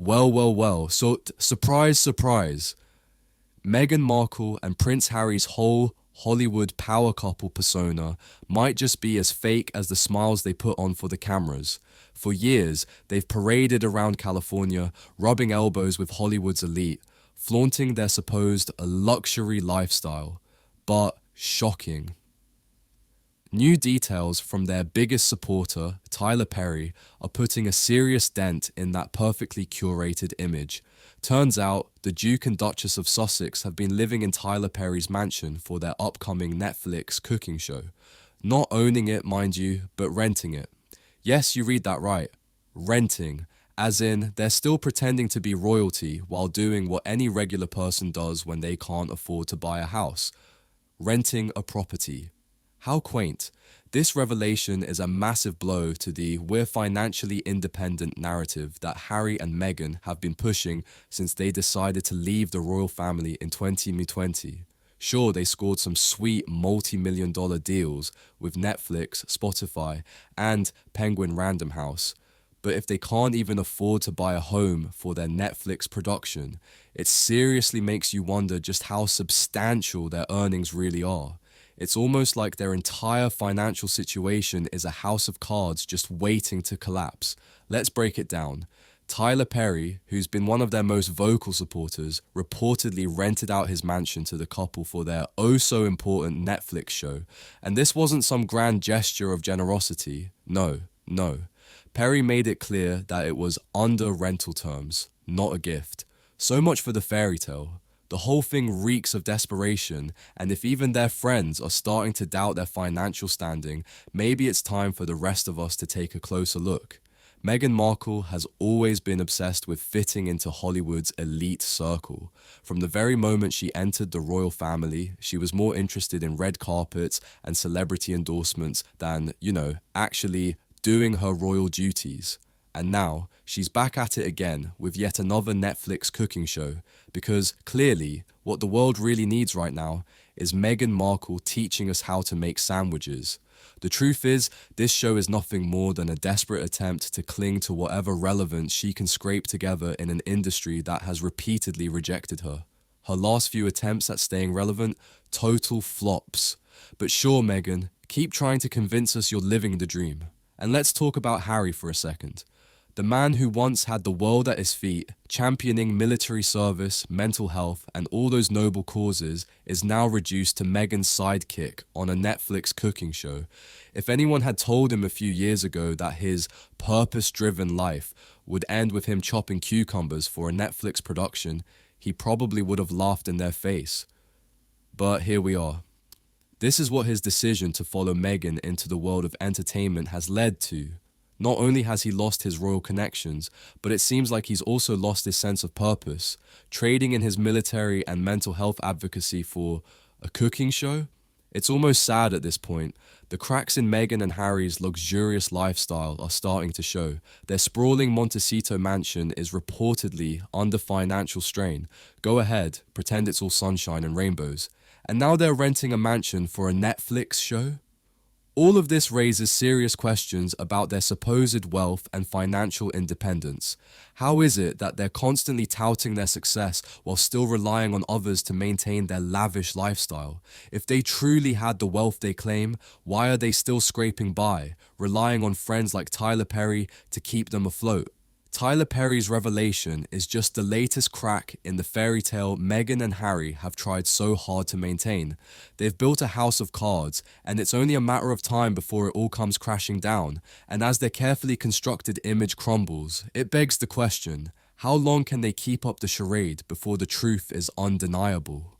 Well. So, surprise, surprise. Meghan Markle and Prince Harry's whole Hollywood power couple persona might just be as fake as the smiles they put on for the cameras. For years, they've paraded around California, rubbing elbows with Hollywood's elite, flaunting their supposed luxury lifestyle. But shocking. New details from their biggest supporter, Tyler Perry, are putting a serious dent in that perfectly curated image. Turns out, the Duke and Duchess of Sussex have been living in Tyler Perry's mansion for their upcoming Netflix cooking show. Not owning it, mind you, but renting it. Yes, you read that right. Renting. As in, they're still pretending to be royalty while doing what any regular person does when they can't afford to buy a house. Renting a property. How quaint. This revelation is a massive blow to the "we're financially independent" narrative that Harry and Meghan have been pushing since they decided to leave the royal family in 2020. Sure, they scored some sweet multi-million-dollar deals with Netflix, Spotify, and Penguin Random House. But if they can't even afford to buy a home for their Netflix production, it seriously makes you wonder just how substantial their earnings really are. It's almost like their entire financial situation is a house of cards just waiting to collapse. Let's break it down. Tyler Perry, who's been one of their most vocal supporters, reportedly rented out his mansion to the couple for their oh-so-important Netflix show. And this wasn't some grand gesture of generosity. No. Perry made it clear that it was under rental terms, not a gift. So much for the fairy tale. The whole thing reeks of desperation, and if even their friends are starting to doubt their financial standing, maybe it's time for the rest of us to take a closer look. Meghan Markle has always been obsessed with fitting into Hollywood's elite circle. From the very moment she entered the royal family, she was more interested in red carpets and celebrity endorsements than, actually doing her royal duties. And now, she's back at it again with yet another Netflix cooking show, because clearly, what the world really needs right now is Meghan Markle teaching us how to make sandwiches. The truth is, this show is nothing more than a desperate attempt to cling to whatever relevance she can scrape together in an industry that has repeatedly rejected her. Her last few attempts at staying relevant, total flops. But sure, Meghan, keep trying to convince us you're living the dream. And let's talk about Harry for a second. The man who once had the world at his feet, championing military service, mental health, and all those noble causes, is now reduced to Meghan's sidekick on a Netflix cooking show. If anyone had told him a few years ago that his purpose-driven life would end with him chopping cucumbers for a Netflix production, he probably would have laughed in their face. But here we are. This is what his decision to follow Meghan into the world of entertainment has led to. Not only has he lost his royal connections, but it seems like he's also lost his sense of purpose, trading in his military and mental health advocacy for a cooking show. It's almost sad at this point. The cracks in Meghan and Harry's luxurious lifestyle are starting to show. Their sprawling Montecito mansion is reportedly under financial strain. Go ahead, pretend it's all sunshine and rainbows. And now they're renting a mansion for a Netflix show? All of this raises serious questions about their supposed wealth and financial independence. How is it that they're constantly touting their success while still relying on others to maintain their lavish lifestyle? If they truly had the wealth they claim, why are they still scraping by, relying on friends like Tyler Perry to keep them afloat? Tyler Perry's revelation is just the latest crack in the fairy tale Meghan and Harry have tried so hard to maintain. They've built a house of cards, and it's only a matter of time before it all comes crashing down. And as their carefully constructed image crumbles, it begs the question, how long can they keep up the charade before the truth is undeniable?